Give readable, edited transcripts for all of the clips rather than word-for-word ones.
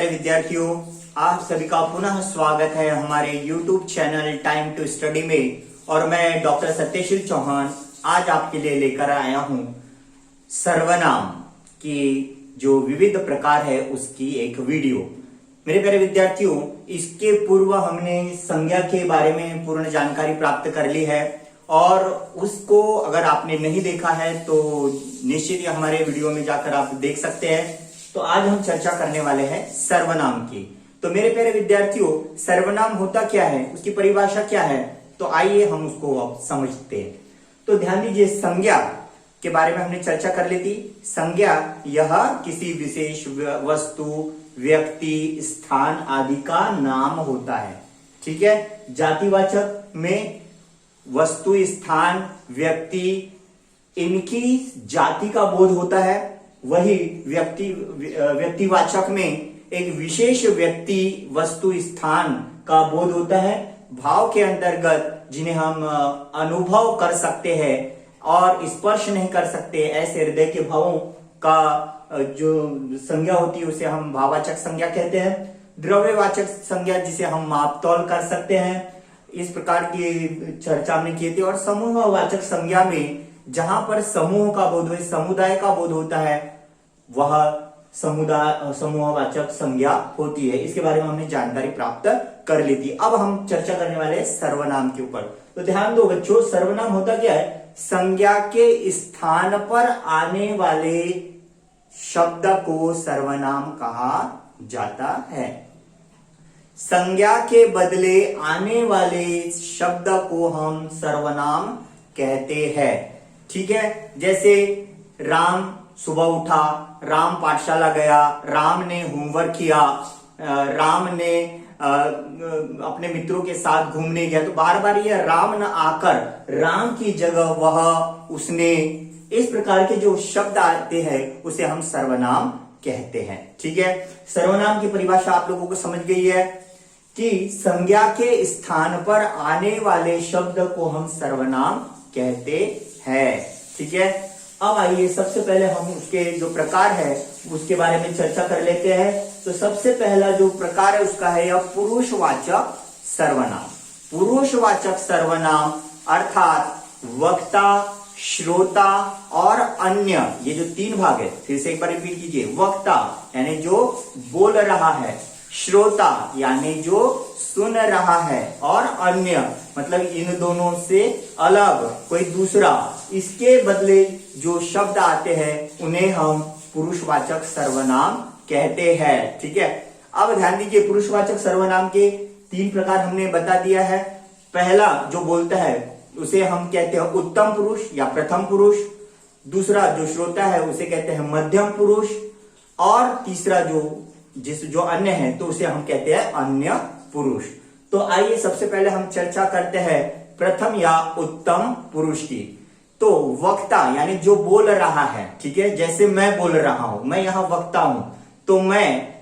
प्यारे विद्यार्थियों, आप सभी का पुनः स्वागत है हमारे YouTube channel time to study में। और मैं डॉक्टर सत्यशील चौहान आज आपके लिए लेकर आया हूं सर्वनाम की जो विविध प्रकार है उसकी एक वीडियो। मेरे प्यारे विद्यार्थियों, इसके पूर्व हमने संज्ञा के बारे में पूर्ण जानकारी प्राप्त कर ली है और उसको अगर आपने नहीं देखा है तो निश्चित ही हमारे वीडियो में जाकर आप देख सकते हैं। तो आज हम चर्चा करने वाले हैं सर्वनाम की। तो मेरे प्यारे विद्यार्थियों, सर्वनाम होता क्या है, उसकी परिभाषा क्या है, तो आइए हम उसको अब समझते हैं। तो ध्यान दीजिए, संज्ञा के बारे में हमने चर्चा कर ली थी। संज्ञा यह किसी विशेष वस्तु, व्यक्ति, स्थान आदि का नाम होता है। ठीक है। जातिवाचक में वस्तु, स्थान, व्यक्ति, इनकी जाति का बोध होता है। वही व्यक्तिवाचक में एक विशेष व्यक्ति, वस्तु, स्थान का बोध होता है। भाव के अंतर्गत जिन्हें हम अनुभव कर सकते हैं और स्पर्श नहीं कर सकते, ऐसे हृदय के भावों का जो संज्ञा होती है उसे हम भाववाचक संज्ञा कहते हैं। द्रव्यवाचक संज्ञा जिसे हम मापतौल कर सकते हैं, इस प्रकार की चर्चा हमने की थी। और समूहवाचक संज्ञा में जहां पर समूह का बोध हो, समुदाय का बोध होता है, वह समूहवाचक संज्ञा होती है। इसके बारे में हमने जानकारी प्राप्त कर ली थी। अब हम चर्चा करने वाले हैं सर्वनाम के ऊपर। तो ध्यान दो बच्चों, सर्वनाम होता क्या है? संज्ञा के स्थान पर आने वाले शब्द को सर्वनाम कहा जाता है। संज्ञा के बदले आने वाले शब्द को हम सर्वनाम कहते हैं। ठीक है। जैसे राम सुबह उठा, राम पाठशाला गया, राम ने होमवर्क किया, राम ने अपने मित्रों के साथ घूमने गया। तो बार बार यह राम न आकर राम की जगह वह, उसने, इस प्रकार के जो शब्द आते हैं उसे हम सर्वनाम कहते हैं। ठीक है। सर्वनाम की परिभाषा आप लोगों को समझ गई है कि संज्ञा के स्थान पर आने वाले शब्द को हम सर्वनाम कहते हैं। ठीक है। अब आइए सबसे पहले हम उसके जो प्रकार है उसके बारे में चर्चा कर लेते हैं। तो सबसे पहला जो प्रकार है उसका है यह पुरुषवाचक सर्वनाम। पुरुषवाचक सर्वनाम अर्थात वक्ता, श्रोता और अन्य, ये जो तीन भाग है, फिर से एक बार रिपीट कीजिए। वक्ता यानी जो बोल रहा है, श्रोता यानी जो सुन रहा है, और अन्य मतलब इन दोनों से अलग कोई दूसरा, इसके बदले जो शब्द आते हैं उन्हें हम पुरुषवाचक सर्वनाम कहते हैं। ठीक है। अब ध्यान दीजिए, पुरुषवाचक सर्वनाम के तीन प्रकार हमने बता दिया है। पहला जो बोलता है उसे हम कहते हैं उत्तम पुरुष या प्रथम पुरुष। दूसरा जो श्रोता है उसे कहते हैं मध्यम पुरुष। और तीसरा जो अन्य है तो उसे हम कहते हैं अन्य पुरुष। तो आइए सबसे पहले हम चर्चा करते हैं प्रथम या उत्तम पुरुष की। तो वक्ता यानी जो बोल रहा है। ठीक है। जैसे मैं बोल रहा हूं, मैं यहां वक्ता हूं, तो मैं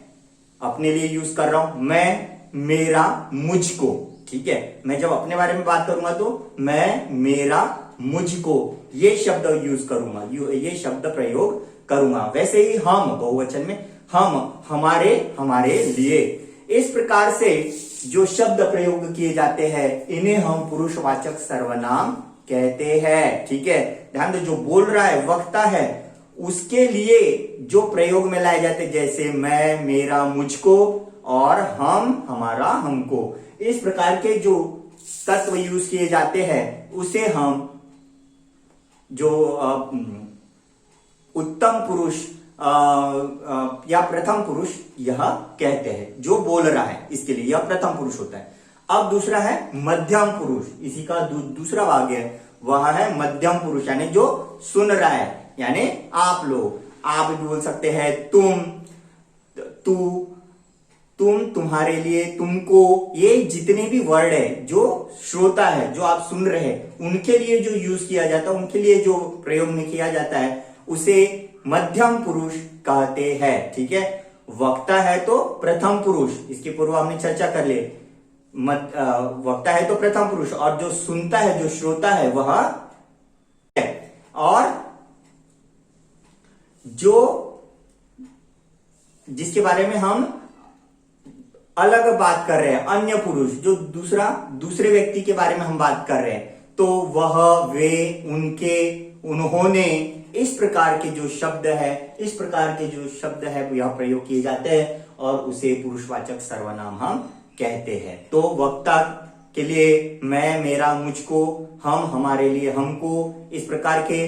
अपने लिए यूज कर रहा हूं मैं, मेरा, मुझको। ठीक है। मैं जब अपने बारे में बात करूंगा तो मैं, मेरा, मुझको, ये शब्द यूज करूंगा, ये शब्द प्रयोग करूंगा। वैसे ही हम बहुवचन में हम, हमारे, हमारे लिए, इस प्रकार से जो शब्द प्रयोग किए जाते हैं इन्हें हम पुरुषवाचक सर्वनाम कहते हैं। ठीक है। ध्यान दो, जो बोल रहा है, वक्ता है, उसके लिए जो प्रयोग में लाए जाते हैं, जैसे मैं, मेरा, मुझको, और हम, हमारा, हमको, इस प्रकार के जो तत्व यूज किए जाते हैं उसे हम जो उत्तम पुरुष या प्रथम पुरुष यह कहते हैं। जो बोल रहा है इसके लिए यह प्रथम पुरुष होता है। अब दूसरा है मध्यम पुरुष। इसी का दूसरा भाग है, वह है मध्यम पुरुष यानी जो सुन रहा है, यानी आप लोग। आप भी बोल सकते हैं तुम, तू, तुम, तुम्हारे लिए, तुमको, ये जितने भी वर्ड है जो श्रोता है, जो आप सुन रहे हैं, उनके लिए जो यूज किया जाता है, उनके लिए जो प्रयोग में किया जाता है उसे मध्यम पुरुष कहते हैं। ठीक है। वक्ता है तो प्रथम पुरुष, इसके पूर्व हमने चर्चा कर ली। वक्ता है तो प्रथम पुरुष, और जो सुनता है, जो श्रोता है, वह है। और जो जिसके बारे में हम अलग बात कर रहे हैं, अन्य पुरुष जो दूसरे व्यक्ति के बारे में हम बात कर रहे हैं, तो वह, वे, उनके, उन्होंने, इस प्रकार के जो शब्द है यह प्रयोग किए जाते हैं और उसे पुरुषवाचक सर्वनाम हम कहते हैं। तो वक्ता के लिए मैं, मेरा, मुझको, हम, हमारे लिए हमको, इस प्रकार के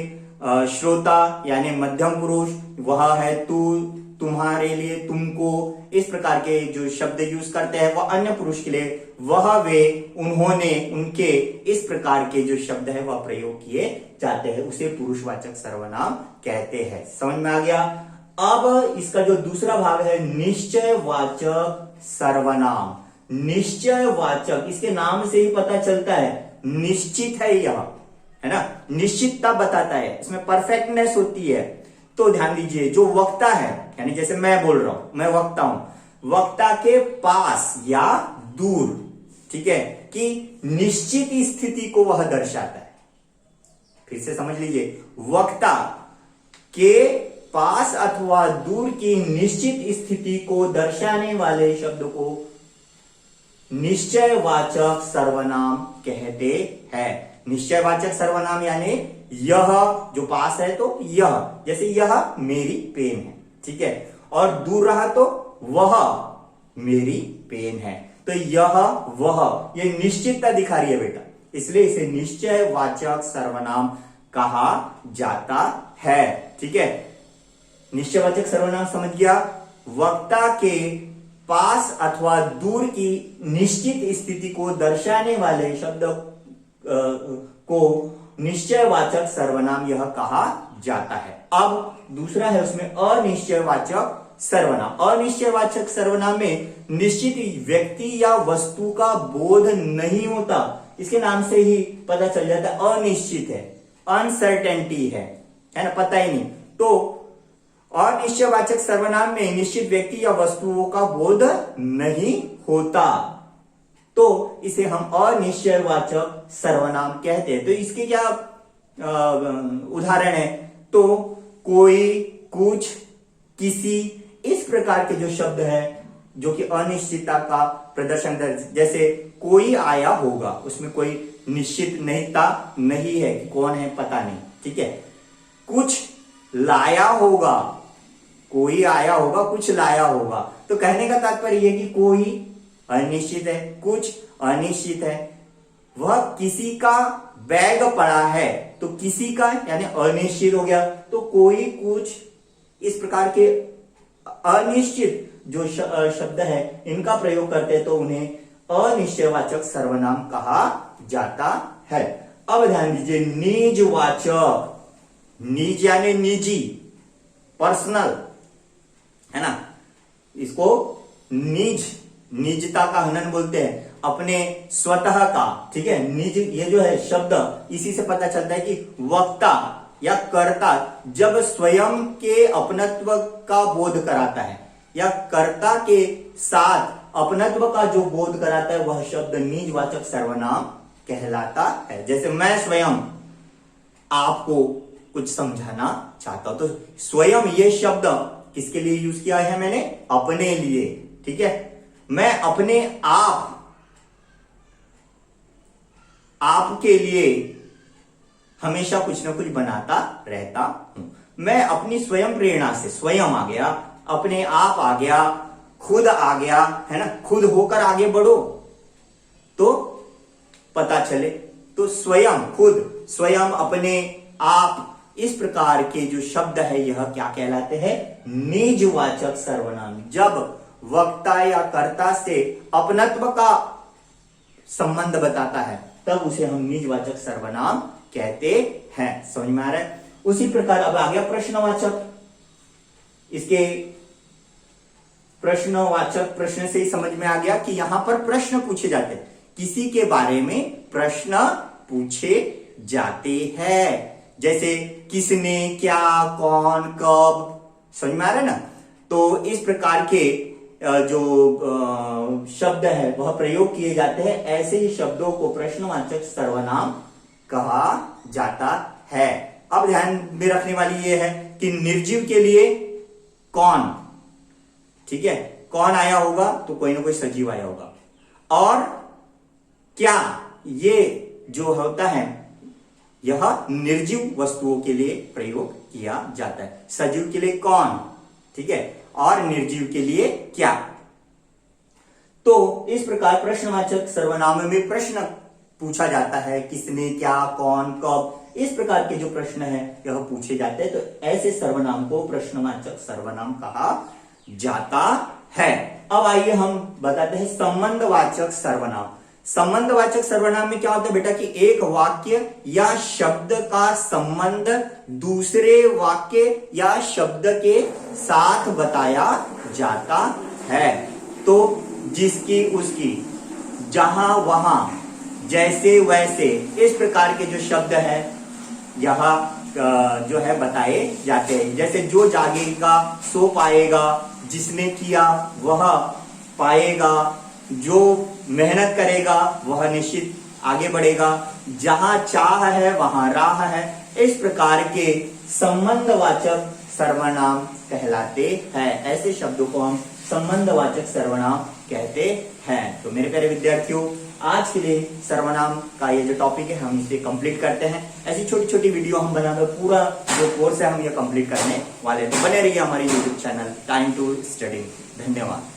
श्रोता यानी मध्यम पुरुष, वह है तू, तुम्हारे लिए तुमको, इस प्रकार के जो शब्द यूज करते हैं वह अन्य पुरुष के लिए वह, वे, उन्होंने, उनके, इस प्रकार के जो शब्द है वह प्रयोग किए जाते हैं, उसे पुरुषवाचक सर्वनाम कहते हैं। समझ में आ गया। अब इसका जो दूसरा भाग है निश्चयवाचक सर्वनाम। निश्चयवाचक, इसके नाम से ही पता चलता है निश्चित है यह, है ना, निश्चितता बताता है, इसमें परफेक्टनेस होती है। तो ध्यान दीजिए, जो वक्ता है यानी जैसे मैं बोल रहा हूं, मैं वक्ता हूं, वक्ता के पास या दूर, ठीक है, कि निश्चित स्थिति को वह दर्शाता है। फिर से समझ लीजिए, वक्ता के पास अथवा दूर की निश्चित स्थिति को दर्शाने वाले शब्द को निश्चयवाचक सर्वनाम कहते हैं। निश्चयवाचक सर्वनाम यानी यह, जो पास है तो यह, जैसे यह मेरी पेन है, ठीक है, और दूर रहा तो वह मेरी पेन है, तो यह, वह, ये निश्चितता दिखा रही है बेटा, इसलिए इसे निश्चयवाचक सर्वनाम कहा जाता है। ठीक है, निश्चयवाचक सर्वनाम समझ गया। वक्ता के पास अथवा दूर की निश्चित स्थिति को दर्शाने वाले शब्द को निश्चयवाचक सर्वनाम यह कहा जाता है। अब दूसरा है उसमें अनिश्चयवाचक सर्वनाम। अनिश्चयवाचक सर्वनाम में निश्चित व्यक्ति या वस्तु का बोध नहीं होता, इसके नाम से ही पता चल जाता है अनिश्चित है, अनसर्टेनिटी है ना, पता ही नहीं। तो अनिश्चयवाचक सर्वनाम में निश्चित व्यक्ति या वस्तुओं का बोध नहीं होता, तो इसे हम अनिश्चयवाचक सर्वनाम कहते हैं। तो इसके क्या उदाहरण है? तो कोई, कुछ, किसी, इस प्रकार के जो शब्द हैं जो कि अनिश्चितता का प्रदर्शन कर, जैसे कोई आया होगा, उसमें कोई निश्चित नहीं है कि कौन है, पता नहीं। ठीक है, कुछ लाया होगा, कोई आया होगा, कुछ लाया होगा, तो कहने का तात्पर्य यह कि कोई अनिश्चित है, कुछ अनिश्चित है। वह किसी का बैग पड़ा है, तो किसी का यानी अनिश्चित हो गया, तो कोई, कुछ, इस प्रकार के अनिश्चित जो शब्द है इनका प्रयोग करते हैं तो उन्हें अनिश्चयवाचक सर्वनाम कहा जाता है। अब ध्यान दीजिए, निजवाचक, निज यानी निजी, पर्सनल, है ना, इसको निजता का हनन बोलते हैं, अपने स्वतः का। ठीक है, निज ये जो है शब्द, इसी से पता चलता है कि वक्ता या कर्ता जब स्वयं के अपनत्व का बोध कराता है या कर्ता के साथ अपनत्व का जो बोध कराता है वह शब्द निजवाचक सर्वनाम कहलाता है। जैसे मैं स्वयं आपको कुछ समझाना चाहता हूं, तो स्वयं ये शब्द किसके लिए यूज किया है मैंने? अपने लिए। ठीक है, मैं अपने आपके लिए हमेशा कुछ ना कुछ बनाता रहता हूं। मैं अपनी स्वयं प्रेरणा से, स्वयं आ गया, अपने आप आ गया, खुद आ गया, है ना, खुद होकर आगे बढ़ो तो पता चले। तो स्वयं, खुद, स्वयं, अपने आप, इस प्रकार के जो शब्द है यह क्या कहलाते हैं? निजवाचक सर्वनाम। जब वक्ता या कर्ता से अपनत्व का संबंध बताता है तब उसे हम निजवाचक सर्वनाम कहते हैं। समझ में आ रहा है? उसी प्रकार अब आ गया प्रश्नवाचक। इसके प्रश्नवाचक, प्रश्न से ही समझ में आ गया कि यहां पर प्रश्न पूछे जाते हैं, किसी के बारे में प्रश्न पूछे जाते हैं। जैसे किसने, क्या, कौन, कब, समझ में आ रहा है ना? तो इस प्रकार के जो शब्द है वह प्रयोग किए जाते हैं। ऐसे ही शब्दों को प्रश्नवाचक सर्वनाम कहा जाता है। अब ध्यान में रखने वाली यह है कि निर्जीव के लिए कौन, ठीक है, कौन आया होगा? तो कोई ना कोई सजीव आया होगा। और क्या ये जो होता है यह निर्जीव वस्तुओं के लिए प्रयोग किया जाता है। सजीव के लिए कौन, ठीक है, और निर्जीव के लिए क्या। तो इस प्रकार प्रश्नवाचक सर्वनाम में प्रश्न पूछा जाता है, किसने, क्या, कौन, कब, इस प्रकार के जो प्रश्न है यह पूछे जाते हैं। तो ऐसे सर्वनाम को प्रश्नवाचक सर्वनाम कहा जाता है। अब आइए हम बताते हैं संबंधवाचक सर्वनाम। संबंधवाचक सर्वनाम में क्या होता है बेटा कि एक वाक्य या शब्द का संबंध दूसरे वाक्य या शब्द के साथ बताया जाता है। तो जिसकी, उसकी, जहां, वहां, जैसे, वैसे, इस प्रकार के जो शब्द है यह जो है बताए जाते हैं। जैसे जो जागेगा सो पाएगा, जिसने किया वह पाएगा, जो मेहनत करेगा वह निश्चित आगे बढ़ेगा, जहां चाह है वहां राह है। इस प्रकार के संबंधवाचक सर्वनाम कहलाते हैं। ऐसे शब्दों को हम संबंधवाचक सर्वनाम कहते हैं। तो मेरे प्यारे विद्यार्थियों, आज के लिए सर्वनाम का ये जो टॉपिक है हम इसे कंप्लीट करते हैं। ऐसी छोटी छोटी वीडियो हम बनाकर पूरा जो कोर्स है हम ये कंप्लीट करने वाले हैं। तो बने रहिए हमारे YouTube channel time to study. धन्यवाद।